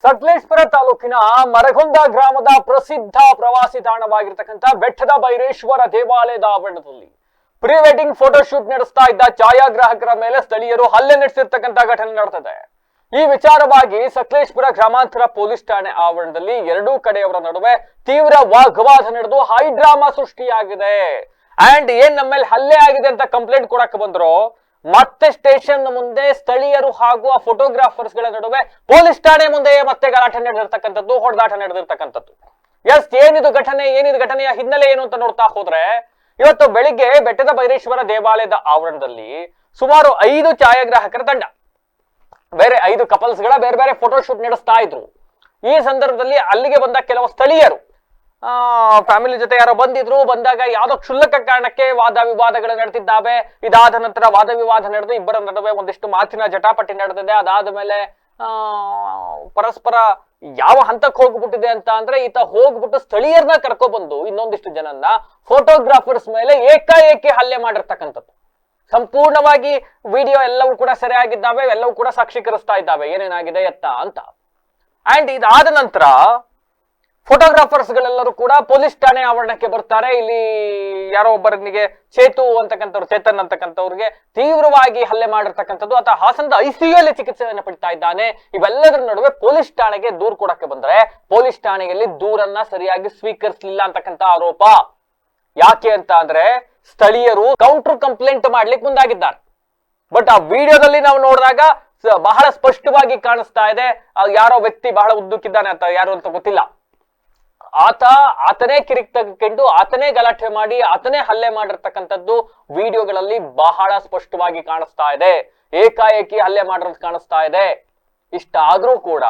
ಸಕಲೇಶಪುರ ತಾಲೂಕಿನ ಮರಗೊಂದ ಗ್ರಾಮದ ಪ್ರಸಿದ್ಧ ಪ್ರವಾಸಿ ತಾಣವಾಗಿರತಕ್ಕಂತ ಬೆಟ್ಟದ ಬೈರೇಶ್ವರ ದೇವಾಲಯದ ಆವರಣದಲ್ಲಿ ಪ್ರೀ ವೆಡ್ಡಿಂಗ್ ಫೋಟೋಶೂಟ್ ನಡೆಸ್ತಾ ಇದ್ದ ಛಾಯಾಗ್ರಾಹಕರ ಮೇಲೆ ಸ್ಥಳೀಯರು ಹಲ್ಲೆ ನಡೆಸಿರ್ತಕ್ಕಂಥ ಘಟನೆ ನಡೆದಿದೆ. ಈ ವಿಚಾರವಾಗಿ ಸಕಲೇಶಪುರ ಗ್ರಾಮಾಂತರ ಪೊಲೀಸ್ ಠಾಣೆ ಆವರಣದಲ್ಲಿ ಎರಡೂ ಕಡೆಯವರ ನಡುವೆ ತೀವ್ರ ವಾಗ್ವಾದ ನಡೆದು ಹೈ ಡ್ರಾಮಾ ಸೃಷ್ಟಿಯಾಗಿದೆ. ಅಂಡ್ ಏನ್ ನಮ್ಮ ಮೇಲೆ ಹಲ್ಲೆ ಆಗಿದೆ ಅಂತ ಕಂಪ್ಲೇಂಟ್ ಕೊಡಕ್ಕೆ ಬಂದ್ರು, ಮತ್ತೆ ಸ್ಟೇಷನ್ ಮುಂದೆ ಸ್ಥಳೀಯರು ಹಾಗೂ ಆ ಫೋಟೋಗ್ರಾಫರ್ಸ್ ಗಳ ನಡುವೆ ಪೊಲೀಸ್ ಠಾಣೆ ಮುಂದೆ ಮತ್ತೆ ಗಲಾಟೆ ನಡೆದಿರ್ತಕ್ಕಂಥದ್ದು, ಹೊಡೆದಾಟ ನಡೆದಿರ್ತಕ್ಕಂಥದ್ದು. ಎಸ್, ಏನಿದು ಘಟನೆಯ ಹಿನ್ನೆಲೆ ಏನು ಅಂತ ನೋಡ್ತಾ ಹೋದ್ರೆ, ಇವತ್ತು ಬೆಳಿಗ್ಗೆ ಬೆಟ್ಟದ ಬೈರೇಶ್ವರ ದೇವಾಲಯದ ಆವರಣದಲ್ಲಿ ಸುಮಾರು 5 ಛಾಯಾಗ್ರಾಹಕರ ತಂಡ ಬೇರೆ 5 ಕಪಲ್ಸ್ ಗಳ ಬೇರೆ ಬೇರೆ ಫೋಟೋಶೂಟ್ ನಡೆಸ್ತಾ ಇದ್ರು. ಈ ಸಂದರ್ಭದಲ್ಲಿ ಅಲ್ಲಿಗೆ ಬಂದ ಕೆಲವು ಸ್ಥಳೀಯರು ಫ್ಯಾಮಿಲಿ ಜೊತೆ ಯಾರೋ ಬಂದಾಗ ಯಾವ್ದೋ ಕ್ಷುಲ್ಲಕ ಕಾರಣಕ್ಕೆ ವಾದ ವಿವಾದಗಳು ನಡೆದಿದ್ದಾವೆ. ಇದಾದ ನಂತರ ವಾದ ವಿವಾದ ನಡೆದು ಇಬ್ಬರ ನಡುವೆ ಒಂದಿಷ್ಟು ಮಾತಿನ ಜಟಾಪಟಿ ನಡೆದಿದೆ. ಅದಾದ ಮೇಲೆ ಪರಸ್ಪರ ಯಾವ ಹಂತಕ್ಕೆ ಹೋಗ್ಬಿಟ್ಟಿದೆ ಅಂತ ಅಂದ್ರೆ, ಈತ ಹೋಗ್ಬಿಟ್ಟು ಸ್ಥಳೀಯರನ್ನ ಕರ್ಕೊಬಂದು ಇನ್ನೊಂದಿಷ್ಟು ಜನನ್ನ ಫೋಟೋಗ್ರಾಫರ್ಸ್ ಮೇಲೆ ಏಕಾಏಕಿ ಹಲ್ಲೆ ಮಾಡಿರ್ತಕ್ಕಂಥದ್ದು. ಸಂಪೂರ್ಣವಾಗಿ ವಿಡಿಯೋ ಎಲ್ಲವೂ ಕೂಡ ಸರಿಯಾಗಿದ್ದಾವೆ, ಎಲ್ಲವೂ ಕೂಡ ಸಾಕ್ಷೀಕರಿಸ್ತಾ ಇದ್ದಾವೆ ಏನೇನಾಗಿದೆ ಎತ್ತ ಅಂತ. ಅಂಡ್ ಇದಾದ ನಂತರ ಫೋಟೋಗ್ರಾಫರ್ಸ್ ಗಳೆಲ್ಲರೂ ಕೂಡ ಪೊಲೀಸ್ ಠಾಣೆ ಆವರಣಕ್ಕೆ ಬರ್ತಾರೆ. ಇಲ್ಲಿ ಯಾರೋ ಒಬ್ಬರಿಗೆ ಚೇತನ್ ಅಂತಕ್ಕಂಥವ್ರಿಗೆ ತೀವ್ರವಾಗಿ ಹಲ್ಲೆ ಮಾಡಿರ್ತಕ್ಕಂಥದ್ದು. ಆತ ಹಾಸನದ ICU ಅಲ್ಲಿ ಚಿಕಿತ್ಸೆಯನ್ನು ಪಡಿತಾ ಇದ್ದಾನೆ. ಇವೆಲ್ಲದರ ನಡುವೆ ಪೊಲೀಸ್ ಠಾಣೆಗೆ ದೂರು ಕೊಡಕ್ಕೆ ಬಂದ್ರೆ ಪೊಲೀಸ್ ಠಾಣೆಯಲ್ಲಿ ದೂರನ್ನ ಸರಿಯಾಗಿ ಸ್ವೀಕರಿಸಲಿಲ್ಲ ಅಂತಕ್ಕಂಥ ಆರೋಪ. ಯಾಕೆ ಅಂತ ಅಂದ್ರೆ, ಸ್ಥಳೀಯರು ಕೌಂಟರ್ ಕಂಪ್ಲೇಂಟ್ ಮಾಡ್ಲಿಕ್ಕೆ ಮುಂದಾಗಿದ್ದಾರೆ. ಬಟ್ ಆ ವಿಡಿಯೋದಲ್ಲಿ ನಾವು ನೋಡಿದಾಗ ಬಹಳ ಸ್ಪಷ್ಟವಾಗಿ ಕಾಣಿಸ್ತಾ ಇದೆ, ಯಾರೋ ವ್ಯಕ್ತಿ ಬಹಳ ಉದ್ದಕ್ಕಿದ್ದಾನೆ ಅಂತ, ಯಾರು ಅಂತ ಗೊತ್ತಿಲ್ಲ, ಆತನೇ ಕಿರಿಕ್ ತೆಗೆದುಕೊಂಡು ಆತನೇ ಗಲಾಟೆ ಮಾಡಿ ಆತನೇ ಹಲ್ಲೆ ಮಾಡಿರ್ತಕ್ಕಂಥದ್ದು ವಿಡಿಯೋಗಳಲ್ಲಿ ಬಹಳ ಸ್ಪಷ್ಟವಾಗಿ ಕಾಣಿಸ್ತಾ ಇದೆ. ಏಕಾಏಕಿ ಹಲ್ಲೆ ಮಾಡಿರೋದು ಕಾಣಿಸ್ತಾ ಇದೆ. ಇಷ್ಟಾದ್ರೂ ಕೂಡ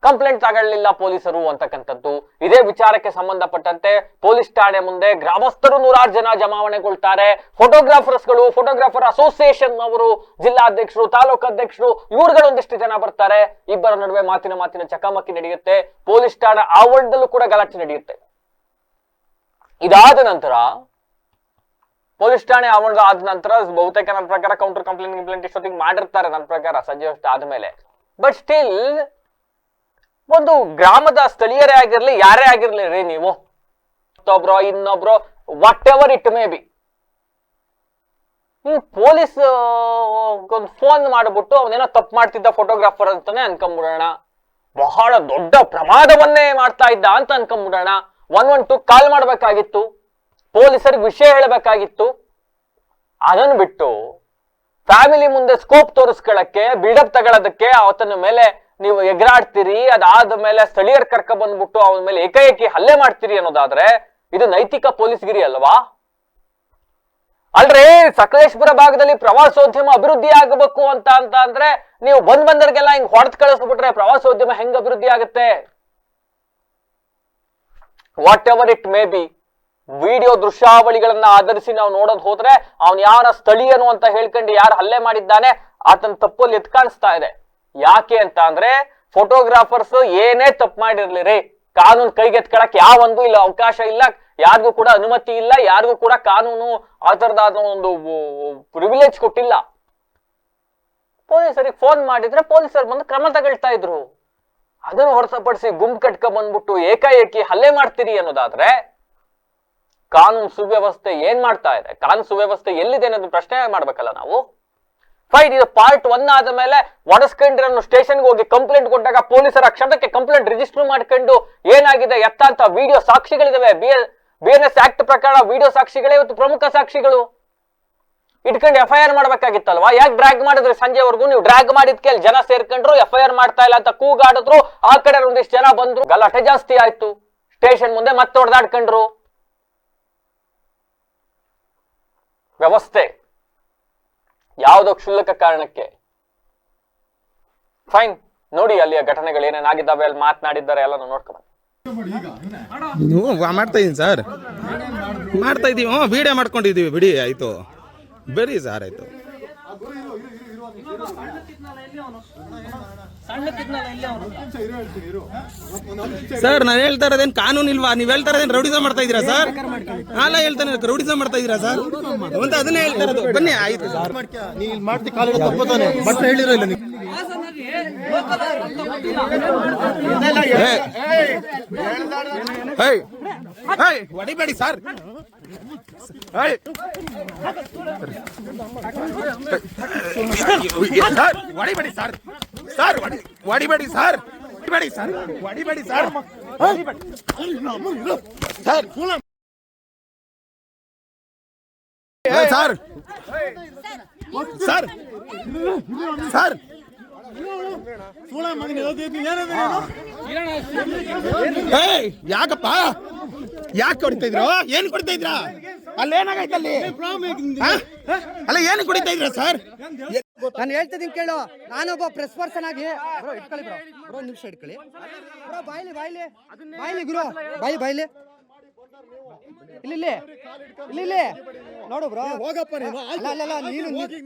ಕಂಪ್ಲೇಂಟ್ ತಗೊಳ್ಳಿಲ್ಲ ಪೊಲೀಸರು ಅಂತಕ್ಕಂಥದ್ದು. ಇದೇ ವಿಚಾರಕ್ಕೆ ಸಂಬಂಧಪಟ್ಟಂತೆ ಪೊಲೀಸ್ ಠಾಣೆ ಮುಂದೆ ಗ್ರಾಮಸ್ಥರು 100 ಜನ ಜಮಾವಣೆಗೊಳ್ತಾರೆ. ಫೋಟೋಗ್ರಾಫರ್ ಅಸೋಸಿಯೇಷನ್ ಅವರು, ಜಿಲ್ಲಾಧ್ಯಕ್ಷರು, ತಾಲೂಕು ಅಧ್ಯಕ್ಷರು, ಇವ್ರುಗಳೊಂದಿಷ್ಟು ಜನ ಬರ್ತಾರೆ. ಇಬ್ಬರ ನಡುವೆ ಮಾತಿನ ಚಕಮಕಿ ನಡೆಯುತ್ತೆ. ಪೊಲೀಸ್ ಠಾಣೆ ಆವರಣದಲ್ಲೂ ಕೂಡ ಗಲಾಟೆ ನಡೆಯುತ್ತೆ. ಇದಾದ ನಂತರ ಪೊಲೀಸ್ ಠಾಣೆ ಆವರಣದ ಆದ ನಂತರ ಬಹುತೇಕ ನನ್ನ ಪ್ರಕಾರ ಕೌಂಟರ್ ಕಂಪ್ಲೇಂಟ್ ಇಷ್ಟೊತ್ತಿಗೆ ಮಾಡಿರ್ತಾರೆ ನನ್ನ ಪ್ರಕಾರ, ಸಂಜೆ ಅಷ್ಟು ಆದ್ಮೇಲೆ. ಬಟ್ ಸ್ಟಿಲ್ ಒಂದು ಗ್ರಾಮದ ಸ್ಥಳೀಯರೇ ಆಗಿರ್ಲಿ, ಯಾರೇ ಆಗಿರ್ಲಿ ರೀ, ನೀವು ಮತ್ತೊಬ್ರೋ ಇನ್ನೊಬ್ರೋ whatever it may be, ನೀವು ಪೊಲೀಸ್ ಒಂದು ಫೋನ್ ಮಾಡ್ಬಿಟ್ಟು ಅವನೇನೋ ತಪ್ಪು ಮಾಡ್ತಿದ್ದ ಫೋಟೋಗ್ರಾಫರ್ ಅಂತಾನೆ ಅನ್ಕೊಂಡ್ಬಿಡೋಣ, ಬಹಳ ದೊಡ್ಡ ಪ್ರಮಾದವನ್ನೇ ಮಾಡ್ತಾ ಇದ್ದ ಅಂತ ಅನ್ಕೊಂಡ್ಬಿಡೋಣ. 112 ಕಾಲ್ ಮಾಡ್ಬೇಕಾಗಿತ್ತು, ಪೊಲೀಸರಿಗೆ ವಿಷಯ ಹೇಳಬೇಕಾಗಿತ್ತು. ಅದನ್ನು ಬಿಟ್ಟು ಫ್ಯಾಮಿಲಿ ಮುಂದೆ ಸ್ಕೋಪ್ ತೋರಿಸ್ಕೊಳ್ಳಕ್ಕೆ, ಬಿಲ್ಡಪ್ ತಗೊಳ್ಳೋದಕ್ಕೆ ಅವತನ ಮೇಲೆ ನೀವು ಎಗರಾಡ್ತೀರಿ. ಅದಾದ ಮೇಲೆ ಸ್ಥಳೀಯರ ಕರ್ಕ ಬಂದ್ಬಿಟ್ಟು ಅವನ ಮೇಲೆ ಏಕಾಏಕಿ ಹಲ್ಲೆ ಮಾಡ್ತೀರಿ ಅನ್ನೋದಾದ್ರೆ ಇದು ನೈತಿಕ ಪೊಲೀಸ್ಗಿರಿ ಅಲ್ವಾ? ಅಲ್ರಿ, ಸಕಲೇಶಪುರ ಭಾಗದಲ್ಲಿ ಪ್ರವಾಸೋದ್ಯಮ ಅಭಿವೃದ್ಧಿ ಆಗಬೇಕು ಅಂತ ಅಂದ್ರೆ ನೀವು ಬಂದವರಿಗೆಲ್ಲ ಹಿಂಗ್ ಹೊಡೆದ್ ಕಳಿಸ್ಬಿಟ್ರೆ ಪ್ರವಾಸೋದ್ಯಮ ಹೆಂಗ್ ಅಭಿವೃದ್ಧಿ ಆಗುತ್ತೆ? Whatever it may be, video ದೃಶ್ಯಾವಳಿಗಳನ್ನ ಆಧರಿಸಿ ನಾವು ನೋಡೋದು ಹೋದ್ರೆ ಅವನ್ ಯಾರ ಸ್ಥಳೀಯನು ಅಂತ ಹೇಳ್ಕೊಂಡು ಯಾರು ಹಲ್ಲೆ ಮಾಡಿದ್ದಾನೆ ಆತನ ತಪ್ಪಲ್ಲಿ ಎತ್ ಕಾಣಿಸ್ತಾ ಇದೆ. ಯಾಕೆ ಅಂತ ಅಂದ್ರೆ, ಫೋಟೋಗ್ರಾಫರ್ಸ್ ಏನೇ ತಪ್ಪು ಮಾಡಿರ್ಲಿರಿ, ಕಾನೂನು ಕೈಗೆತ್ಕೊಳಕ್ ಯಾವೊಂದು ಇಲ್ಲ, ಅವಕಾಶ ಇಲ್ಲ, ಯಾರಿಗೂ ಕೂಡ ಅನುಮತಿ ಇಲ್ಲ, ಯಾರಿಗೂ ಕೂಡ ಕಾನೂನು ಆ ತರದಾದ ಒಂದು ಪ್ರಿವಿಲೇಜ್ ಕೊಟ್ಟಿಲ್ಲ. ಪೊಲೀಸರಿಗೆ ಫೋನ್ ಮಾಡಿದ್ರೆ ಪೊಲೀಸರು ಬಂದು ಕ್ರಮ ತಗೊಳ್ತಾ ಇದ್ರು. ಅದನ್ನು ಹೊರತುಪಡಿಸಿ ಗುಂಪು ಕಟ್ಕ ಬಂದ್ಬಿಟ್ಟು ಏಕಾಏಕಿ ಹಲ್ಲೆ ಮಾಡ್ತೀರಿ ಅನ್ನೋದಾದ್ರೆ ಕಾನೂನು ಸುವ್ಯವಸ್ಥೆ ಏನ್ ಮಾಡ್ತಾ ಇದೆ, ಕಾನೂನು ಸುವ್ಯವಸ್ಥೆ ಎಲ್ಲಿದೆ ಅನ್ನೋದು ಪ್ರಶ್ನೆ ಮಾಡ್ಬೇಕಲ್ಲ ನಾವು. ಫೈನ್, ಇದು ಪಾರ್ಟ್ 1 ಆದ ಮೇಲೆ ಒಡಸ್ಕೊಂಡ್ರನ್ನು ಸ್ಟೇಷನ್ಗೆ ಹೋಗಿ ಕಂಪ್ಲೇಂಟ್ ಕೊಟ್ಟಾಗ ಪೊಲೀಸರ ಕ್ಷಣಕ್ಕೆ ಕಂಪ್ಲೇಂಟ್ ರಿಜಿಸ್ಟರ್ ಮಾಡ್ಕೊಂಡು ಏನಾಗಿದೆ ಎತ್ತ ಅಂತ ವಿಡಿಯೋ ಸಾಕ್ಷಿಗಳಿದಾವೆ. BNS ಆಕ್ಟ್ ಪ್ರಕಾರ ವಿಡಿಯೋ ಸಾಕ್ಷಿಗಳೇ ಇವತ್ತು ಪ್ರಮುಖ ಸಾಕ್ಷಿಗಳು. ಇಟ್ಕೊಂಡು FIR ಮಾಡ್ಬೇಕಾಗಿತ್ತಲ್ವಾ? ಯಾಕೆ ಡ್ರ್ಯಾಗ್ ಮಾಡಿದ್ರಿ ಸಂಜೆವರೆಗೂ? ನೀವು ಡ್ರ್ಯಾಗ್ ಮಾಡಿದ್ಕೆ ಜನ ಸೇರ್ಕೊಂಡ್ರು, FIR ಮಾಡ್ತಾ ಇಲ್ಲ ಅಂತ ಕೂಗಾಡಿದ್ರು. ಆ ಕಡೆ ಒಂದಿಷ್ಟು ಜನ ಬಂದ್ರು, ಗಲಾಟೆ ಜಾಸ್ತಿ ಆಯ್ತು. ಸ್ಟೇಷನ್ ಮುಂದೆ ಮತ್ತೆ ಹೊಡೆದಾಡ್ಕೊಂಡ್ರು. ವ್ಯವಸ್ಥೆ ಯಾವುದೋ ಕ್ಷುಲ್ಲಕ ಕಾರಣಕ್ಕೆ. ಫೈನ್, ನೋಡಿ ಅಲ್ಲಿಯ ಘಟನೆಗಳು ಏನೇನಾಗಿದ್ದಾವೆ, ಅಲ್ಲಿ ಮಾತನಾಡಿದ್ದಾರೆ ಎಲ್ಲ ನೋಡ್ಕೊಂಡು ಮಾಡ್ತಾ ಇದೀನಿ ಸರ್, ಮಾಡ್ತಾ ಇದೀವಿ. ವಿಡಿಯೋ ಮಾಡ್ಕೊಂಡಿದೀವಿ, ಬಿಡಿ ಆಯ್ತು, ಬರೀ ಸರ್ ಆಯ್ತು. ಸರ್ ನಾನು ಹೇಳ್ತಾ ಇರೋದೇನು ಕಾನೂನು ಇಲ್ವಾ? ನೀವು ಹೇಳ್ತಾ ಇರೋದೇನು ರೌಡಿಸಮ್ ಮಾಡ್ತಾ ಇದೀರಾ ಸರ್? ಅಲ್ಲ ಹೇಳ್ತಾನೆ, ರೌಡಿಸಮ್ ಮಾಡ್ತಾ ಇದೀರಾ ಸರ್ ಅಂತ ಅದನ್ನೇ ಹೇಳ್ತಾ ಇರೋದು. ಬನ್ನಿ ಆಯ್ತು ಸರ್, ನೀ ಮಾಡ್ತಿ ಕಾಲ ತಪ್ಪತಾನೆ ಬಟ್ ಹೇಳಿರೋ ಇಲ್ಲ. ಹೊಡಿಬೇಡಿ ಸರ್, ಹೊಡಿಬೇಡಿ ಸರ್, ಸರ್ ಹೊಡಿಬೇಡಿ ಸರ್, ಹೊಡಿಬೇಡಿ ಸರ್, ಹೊಡಿಬೇಡಿ ಸರ್, ಸರ್ ಸರ್ ಸರ್ ಯಾಕಪ್ಪ ಯಾಕೆ ಹೊಡಿತಾ ಇದ್ರು? ಏನ್ ಕೊಡ್ತಾ ಇದ್ರ? ಅಲ್ಲೇನಾಗೈತೆ ಅಲ್ಲಿ? ಅಲ್ಲ ಏನು ಕುಡಿತಾ ಇದ್ರ ಸರ್? ನಾನು ಹೇಳ್ತಿದ್ದೀನಿ ಕೇಳು. ನಾನೊಬ್ಬ ಪ್ರೆಸ್ ಪರ್ಸನ್ ಆಗಿ ಬ್ರೋ ಇಟ್ಕೊಳ್ಳಿ ಬ್ರೋ, ಬ್ರೋ ನಿಮಿಷ ಇಟ್ಕೊಳ್ಳಿ ಬ್ರೋ. ಬಾಯ್ಲಿ ಬಾಯ್ಲಿ ಬಾಯ್ಲಿ ಗುರು, ಬಾಯ್ಲಿ ಬಾಯ್ಲಿ ಇಲ್ಲಿ ಇಲ್ಲಿ ನೋಡು ಬ್ರೋ. ಅಲ್ಲ ಅಲ್ಲ ನೀನು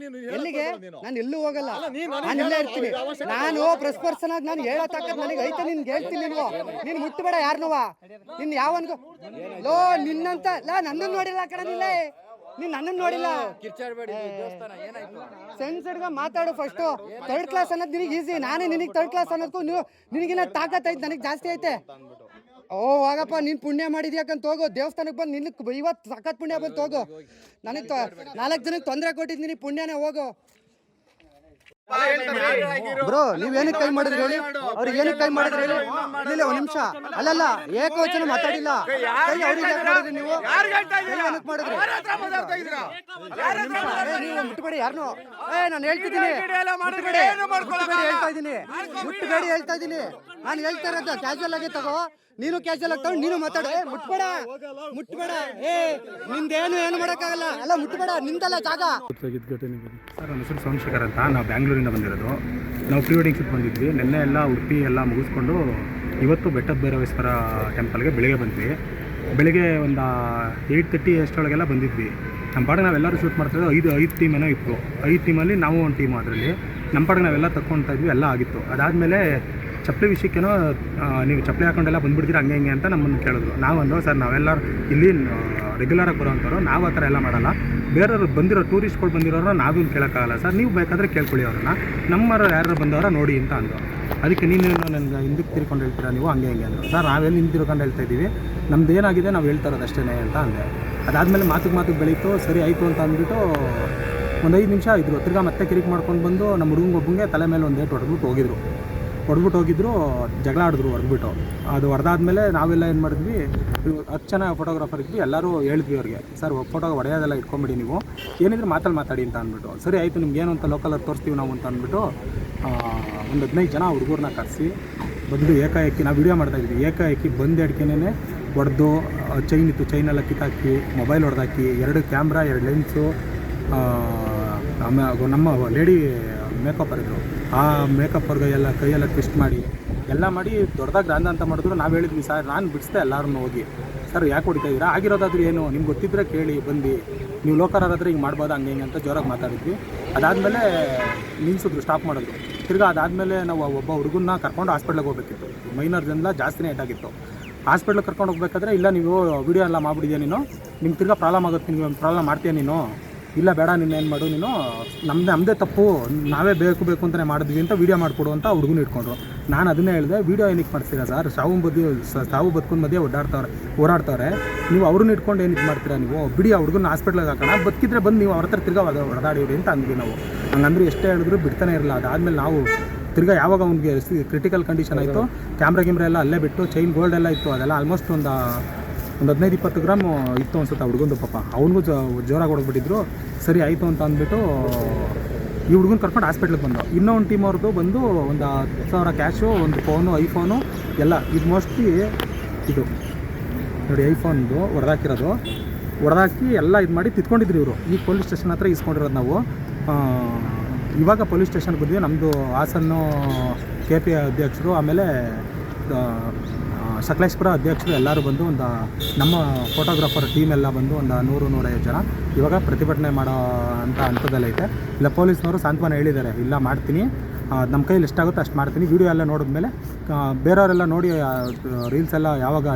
ಎಲ್ಲಿಗೆ? ನಾನು ಎಲ್ಲೂ ಹೋಗಲ್ಲ, ನಾನು ಇಲ್ಲೇ ಇರ್ತೀನಿ. ನಾನು ಪ್ರೆಸ್ ಪರ್ಸನ್ ಆಗಿ ನಾನು ಹೇಳೋ ತಾಕತ್ ನನಗೆ ಐತೆ. ನಿನ್ಗೆ ಹೇಳ್ತೀನಿ, ನೀನು ಮುಟ್ಟಬೇಡ ಯಾರನ್ನವ. ನಿನ್ ಯಾವನ್ಗು ಲೋ ನಿನ್ನಂತ ನನ್ನನ್ನು ನೋಡಿಲ್ಲ ಕಣನಿಲ್ಲ, ನೀನ್ ನನ್ನನ್ನು ನೋಡಿಲ್ಲ. ಸೆನ್ಸರ್ಗ ಮಾತಾಡು ಫಸ್ಟ್. ಥರ್ಡ್ ಕ್ಲಾಸ್ ಅನ್ನೋದು ನಿನಗೆ ಈಸಿ, ನಾನೇ ನಿನಗೆ ಥರ್ಡ್ ಕ್ಲಾಸ್ ಅನ್ನೋದಕ್ಕೂ ನಿನಗಿನ್ನ ತಾಕತ್ ಐತೆ, ನನಗೆ ಜಾಸ್ತಿ ಐತೆ. ಓ ಹೋಗಪ್ಪ, ನೀನು ಪುಣ್ಯ ಮಾಡಿದ್ಯಾಕಂತ ಹೋಗು. ದೇವಸ್ಥಾನಕ್ಕೆ ಬಂದು ನಿನ್ನ ಇವತ್ತು ಸಖತ್ ಪುಣ್ಯ ಬಂತು ಹೋಗು. ನನಗೆ 4 ಜನಕ್ಕೆ ತೊಂದರೆ ಕೊಟ್ಟಿದ್ದೀನಿ, ಪುಣ್ಯನೇ ಹೋಗು. ಬ್ರೋ ನೀವೇನಕ್ಕೆ ಕೈ ಮಾಡಿದ್ರಿ ಹೇಳಿ? ಅವ್ರಿಗೆ ಏನಕ್ಕೆ ಕೈ ಮಾಡಿದ್ರಿ ಹೇಳಿ? ಇಲ್ಲ ಒಂದ್ ನಿಮಿಷ. ಅಲ್ಲಲ್ಲ ಏಕವಚನ ಮಾತಾಡಿಲ್ಲ. ನೀವು ಏನಕ್ಕೆ ಮಾಡಿದ್ರಿ? ನೀವು ಮುಟ್ಟಬೇಡಿ ಯಾರನ್ನು. ನಾನು ಹೇಳ್ತಿದ್ದೀನಿ, ಮುಟ್ಟಬೇಡಿ ಹೇಳ್ತಾ ಇದ್ದೀನಿ. ನಾನು ಹೇಳ್ತಾ ಇರೋದು ಕ್ಯಾಶುವಲ್ ಆಗಿ ತಗೋ. ನೀನು ಕ್ಯಾಶುವಲ್ ಆಗಿ ತಗೊಂಡು ನೀನು ಮಾತಾಡು. ಮುಟ್ಬೇಡ ಮುಟ್ಬೇಡ. ನಿಂದೇನು ಏನು ಮಾಡೋಕ್ಕಾಗಲ್ಲ. ಅಲ್ಲ ಮುಟ್ಬೇಡ, ನಿಂದಲ್ಲ ಜಾಗ. ಸರ್ ನನ್ನ ಹೆಸರು ಸೋಮಶೇಖರ್ ಅಂತ. ನಾವು ಬ್ಯಾಂಗ್ಳೂರಿಂದ ಬಂದಿರೋದು. ನಾವು ಪ್ರೀ ವೆಡ್ಡಿಂಗ್ ಶೂಟ್ ಬಂದಿದ್ವಿ. ನಿನ್ನೆ ಎಲ್ಲ ಉಡುಪಿ ಎಲ್ಲ ಮುಗಿಸ್ಕೊಂಡು ಇವತ್ತು ಬೆಟ್ಟದ ಭೈರವೇಶ್ವರ ಟೆಂಪಲ್ಗೆ ಬೆಳಿಗ್ಗೆ ಬಂದ್ವಿ. ಬೆಳಿಗ್ಗೆ ಒಂದು 8:30 ಅಷ್ಟರೊಳಗೆಲ್ಲ ಬಂದಿದ್ವಿ. ನಮ್ಮ ಪಾಡಿಗೆ ನಾವೆಲ್ಲರೂ ಶೂಟ್ ಮಾಡ್ತಾಯಿದ್ವಿ. ಐದು ಟೀಮ್ ಏನೋ ಇತ್ತು. 5 ಟೀಮಲ್ಲಿ ನಾವು ಒಂದು ಟೀಮು. ಅದರಲ್ಲಿ ನಮ್ಮ ಪಾಡಿಗೆ ನಾವೆಲ್ಲ ತಗೊಳ್ತಾ ಇದ್ವಿ, ಎಲ್ಲ ಆಗಿತ್ತು. ಅದಾದಮೇಲೆ ಚಪ್ಪಲಿ ವಿಷಯಕ್ಕೇನೋ ನೀವು ಚಪ್ಪಲಿ ಹಾಕೊಂಡೆಲ್ಲ ಬಂದುಬಿಡ್ತೀರ ಹಂಗೆ ಹಿಂಗೆ ಅಂತ ನಮ್ಮನ್ನು ಕೇಳಿದ್ರು. ನಾವಂದು ಸರ್ ನಾವೆಲ್ಲರೂ ಇಲ್ಲಿ ರೆಗ್ಯುಲರಾಗಿ ಬರೋವಂಥವ್ರು, ನಾವು ಆ ಥರ ಎಲ್ಲ ಮಾಡಲ್ಲ. ಬೇರೆಯವ್ರು ಬಂದಿರೋ ಟೂರಿಸ್ಟ್ಗಳು ಬಂದಿರೋರು ನಾವೇನು ಕೇಳೋಕ್ಕಾಗಲ್ಲ ಸರ್, ನೀವು ಬೇಕಾದರೆ ಕೇಳ್ಕೊಳ್ಳಿ ಅವ್ರನ್ನ, ನಮ್ಮರು ಯಾರು ಬಂದವರ ನೋಡಿ ಅಂತ ಅಂದರು. ಅದಕ್ಕೆ ನೀನು ನನಗೆ ಹಿಂದಕ್ಕೆ ತಿರ್ಕೊಂಡು ಹೇಳ್ತೀರಾ ನೀವು ಹಂಗೆ ಹಿಂಗೆ ಅಂದರು. ಸರ್ ನಾವೆಲ್ಲಿ ಹಿಂದೆ ತಿರ್ಕೊಂಡು ಹೇಳ್ತಾ ಇದ್ದೀವಿ, ನಮ್ದು ಏನಾಗಿದೆ ನಾವು ಹೇಳ್ತಾ ಇರೋದು ಅಷ್ಟೇ ಅಂತ ಅಂದೆ. ಅದಾದಮೇಲೆ ಮಾತಿಗೆ ಬೆಳೀತು. ಸರಿ ಆಯಿತು ಅಂತ ಅಂದ್ಬಿಟ್ಟು ಒಂದು 5 ನಿಮಿಷ ಇದ್ದರು. ತಿರ್ಗಾ ಮತ್ತೆ ಕಿರಿಕ್ ಮಾಡ್ಕೊಂಡು ಬಂದು ನಮ್ಮ ಹುಡುಗಂಗೊಬ್ಬಂಗೆ ತಲೆ ಮೇಲೆ ಒಂದು ಏಟು ಹೊಡೆದ್ಬಿಟ್ಟು ಹೋಗಿದ್ರು. ಜಗಳ ಆಡಿದ್ರು ಹೊಡೆದ್ಬಿಟ್ಟು. ಅದು ಹೊಡೆದಾದ್ಮೇಲೆ ನಾವೆಲ್ಲ ಏನು ಮಾಡಿದ್ವಿ, 10 ಜನ ಫೋಟೋಗ್ರಾಫರ್ ಇದ್ವಿ. ಎಲ್ಲರೂ ಹೇಳಿದ್ವಿ ಅವ್ರಿಗೆ, ಸರ್ ಫೋಟೋ ಹೊಡೆಯೋದೆಲ್ಲ ಇಟ್ಕೊಂಬಿಡಿ, ನೀವು ಏನಿದ್ರೆ ಮಾತಾಡಿ ಅಂತ ಅಂದ್ಬಿಟ್ಟು. ಸರಿ ಆಯಿತು ನಿಮ್ಗೆ ಏನು ಅಂತ ಲೋಕಲಲ್ಲಿ ತೋರಿಸ್ತೀವಿ ನಾವು ಅಂತ ಅಂದ್ಬಿಟ್ಟು ಒಂದು 15 ಜನ ಹುಡುಗರನ್ನ ಕರೆಸಿ ಬಂದು ಏಕಾಏಕಿ ನಾವು ವಿಡಿಯೋ ಮಾಡ್ತಾಯಿದ್ವಿ. ಏಕಾಏಕಿ ಬಂದು ಎಡ್ಕೆನೇ ಹೊಡೆದು, ಚೈನ್ ಇತ್ತು ಚೈನೆಲ್ಲ ಕಿತ್ತಾಕಿ, ಮೊಬೈಲ್ ಹೊಡೆದಾಕಿ, 2 ಕ್ಯಾಮ್ರಾ 2 ಲೆನ್ಸು, ನಮ್ಮ ಲೇಡಿ ಮೇಕಪ್ಪರ್ ಇದ್ದರು, ಆ ಮೇಕಪ್ಪರ್ಗೆ ಎಲ್ಲ ಕೈಯೆಲ್ಲ ಟ್ವಿಸ್ಟ್ ಮಾಡಿ ಎಲ್ಲ ಮಾಡಿ ದೊಡ್ಡದಾಗಿ ಗ್ರಾಂಧ ಅಂತ ಮಾಡಿದ್ರು. ನಾವು ಹೇಳಿದ್ವಿ ಸರ್ ನಾನು ಬಿಡಿಸ್ದೆ ಎಲ್ಲರನ್ನೂ ಹೋಗಿ, ಸರ್ ಯಾಕೆ ಹೊಡಿತಾ ಇದ್ದೀರಾ, ಆಗಿರೋದಾದ್ರೂ ಏನು ನಿಮ್ಗೆ ಗೊತ್ತಿದ್ದರೆ ಕೇಳಿ ಬಂದು, ನೀವು ಲೋಕರಾದ್ರೆ ಹಿಂಗೆ ಮಾಡ್ಬೋದು ಹಂಗೆ ಹಿಂಗೆ ಅಂತ ಜೋರಾಗಿ ಮಾತಾಡಿದ್ವಿ. ಅದಾದಮೇಲೆ ನಿಲ್ಲಿಸಿದ್ರು, ಸ್ಟಾಪ್ ಮಾಡಿದ್ರು. ತಿರ್ಗಾ ಅದಾದಮೇಲೆ ನಾವು ಒಬ್ಬ ಹುಡುಗನ್ನ ಕರ್ಕೊಂಡು ಹಾಸ್ಪಿಟ್ಲಿಗೆ ಹೋಗ್ಬೇಕಿತ್ತು. ಮೈನರ್ ಜನ ಜಾಸ್ತಿನೇ ಏಟಾಗಿತ್ತು. ಹಾಸ್ಪಿಟ್ಲಿಗೆ ಕರ್ಕೊಂಡು ಹೋಗ್ಬೇಕಾದ್ರೆ, ಇಲ್ಲ ನೀವು ವಿಡಿಯೋ ಎಲ್ಲ ಮಾಡಿಬಿಡಿದ್ಯಾ ನೀನು, ನಿಮ್ಗೆ ತಿರ್ಗಾ ಪ್ರಾಬ್ಲಮ್ ಆಗುತ್ತೆ, ನೀವು ಪ್ರಾಬ್ಲಮ್ ಮಾಡ್ತೀಯ ನೀನು, ಇಲ್ಲ ಬೇಡ ನೀನು ಏನು ಮಾಡು, ನೀನು ನಮ್ಮದೇ ತಪ್ಪು, ನಾವೇ ಬೇಕು ಅಂತಲೇ ಮಾಡಿದ್ವಿ ಅಂತ ವೀಡಿಯೋ ಮಾಡಿಕೊಡು ಅಂತ ಹುಡುಗನ ಇಟ್ಕೊಂಡ್ರು. ನಾನು ಅದನ್ನೇ ಹೇಳಿದೆ, ವೀಡಿಯೋ ಏನಕ್ಕೆ ಮಾಡ್ತೀರಾ ಸರ್, ಸಾವು ಬದುಕಿನ ಮಧ್ಯೆ ಓಡಾಡ್ತಾರೆ, ನೀವು ಅವ್ರನ್ನ ಇಟ್ಕೊಂಡು ಏನು ಇದು ಮಾಡ್ತೀರಾ, ನೀವು ಬಿಡಿ ಆ ಹುಡುಗನ ಹಾಸ್ಪಿಟ್ಲಿಗೆ ಹಾಕೋಣ, ಬದುಕಿದ್ರೆ ಬಂದು ನೀವು ಅವ್ರ ಹತ್ರ ತಿರ್ಗಾ ಹೊಡೆದಾಡಿರಿ ಅಂತ ಅಂದ್ವಿ ನಾವು. ಹಂಗಂದ್ರೆ ಎಷ್ಟೇ ಹೇಳಿದ್ರು ಬಿಡ್ತಾನೆ ಇರಲ್ಲ. ಅದಾದಮೇಲೆ ನಾವು ತಿರ್ಗಾ ಯಾವಾಗ ಅವ್ನಿಗೆ ಕ್ರಿಟಿಕಲ್ ಕಂಡೀಷನ್ ಆಯಿತು, ಕ್ಯಾಮ್ರಾ ಎಲ್ಲ ಅಲ್ಲೇ ಬಿಟ್ಟು, ಚೈನ್ ಗೋಲ್ಡ್ ಎಲ್ಲ ಇತ್ತು, ಅದೆಲ್ಲ ಆಲ್ಮೋಸ್ಟ್ ಒಂದು 15-20 ಗ್ರಾಮ್ ಇತ್ತು ಅನ್ಸುತ್ತೆ ಹುಡುಗಂದು. ಪಾಪ ಅವ್ನಿಗೂ ಜೋರಾಗಿ ಹೊಡೆದ್ಬಿಟ್ಟಿದ್ರು. ಸರಿ ಆಯಿತು ಅಂತ ಅಂದ್ಬಿಟ್ಟು ಈ ಹುಡುಗನ ಕರ್ಕೊಂಡು ಹಾಸ್ಪಿಟ್ಲಿಗೆ ಬಂದು, ಇನ್ನೊಂದು ಟೀಮ್ ಅವ್ರದ್ದು ಬಂದು ಒಂದು 10,000 ಕ್ಯಾಶು, ಒಂದು ಫೋನು, ಐಫೋನು ಎಲ್ಲ. ಇದು ಮೋಸ್ಟ್ಲಿ ಇದು ನೋಡಿ ಐಫೋನ್ದು ಹೊಡೆದಾಕಿ ಎಲ್ಲ ಇದು ಮಾಡಿ ತಿತ್ಕೊಂಡಿದ್ರು ಇವರು. ಈ ಪೊಲೀಸ್ ಸ್ಟೇಷನ್ ಹತ್ರ ಇಸ್ಕೊಂಡಿರೋದು ನಾವು. ಇವಾಗ ಪೊಲೀಸ್ ಸ್ಟೇಷನ್ಗೆ ಬಂದ್ವಿ. ನಮ್ಮದು ಹಾಸನ್ನು KP ಅಧ್ಯಕ್ಷರು, ಆಮೇಲೆ ಸಕಲೇಶ್ಪುರ ಅಧ್ಯಕ್ಷರು ಎಲ್ಲರೂ ಬಂದು ಒಂದು ನಮ್ಮ ಫೋಟೋಗ್ರಾಫರ್ ಟೀಮ್ ಎಲ್ಲ ಬಂದು ಒಂದು 100-150 ಜನ ಇವಾಗ ಪ್ರತಿಭಟನೆ ಮಾಡೋ ಅಂತ ಹಂತದಲ್ಲೈತೆ. ಇಲ್ಲ ಪೊಲೀಸ್ನವರು ಸಾಂತ್ವನ ಹೇಳಿದ್ದಾರೆ, ಇಲ್ಲ ಮಾಡ್ತೀನಿ, ನಮ್ಮ ಕೈಯಲ್ಲಿ ಎಷ್ಟಾಗುತ್ತೋ ಅಷ್ಟು ಮಾಡ್ತೀನಿ. ವೀಡಿಯೋ ಎಲ್ಲ ನೋಡಿದ್ಮೇಲೆ ಬೇರೆಯವರೆಲ್ಲ ನೋಡಿ ರೀಲ್ಸ್ ಎಲ್ಲ ಯಾವಾಗ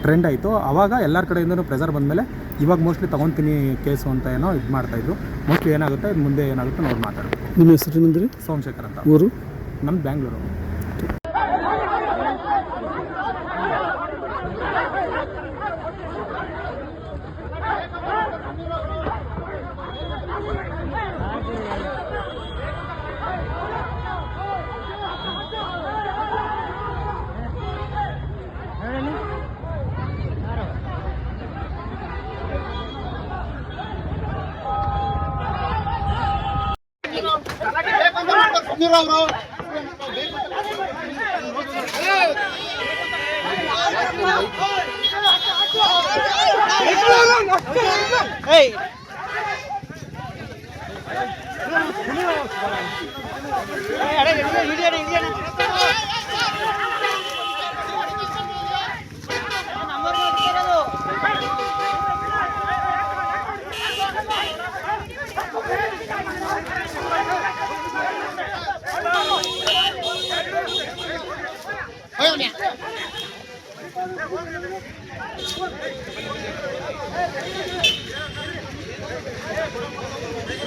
ಟ್ರೆಂಡ್ ಆಯಿತು ಆವಾಗ ಎಲ್ಲರ ಕಡೆಯಿಂದನೂ ಪ್ರೆಸರ್ ಬಂದಮೇಲೆ ಇವಾಗ ಮೋಸ್ಟ್ಲಿ ತೊಗೊತೀನಿ ಕೇಸು ಅಂತ ಏನೋ ಇದು ಮಾಡ್ತಾಯಿದ್ರು. ಮೋಸ್ಟ್ಲಿ ಏನಾಗುತ್ತೆ ಮುಂದೆ ಏನಾಗುತ್ತೆ ನೋಡಿ ಮಾತಾಡ್ತೀವಿ. ನಿಮ್ಮ ಹೆಸರು ಏನಂದ್ರಿ? ಸೋಮಶೇಖರ್ ಅಂತ. ಊರು? ನಮ್ದು Bangalore.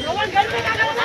No one gets it.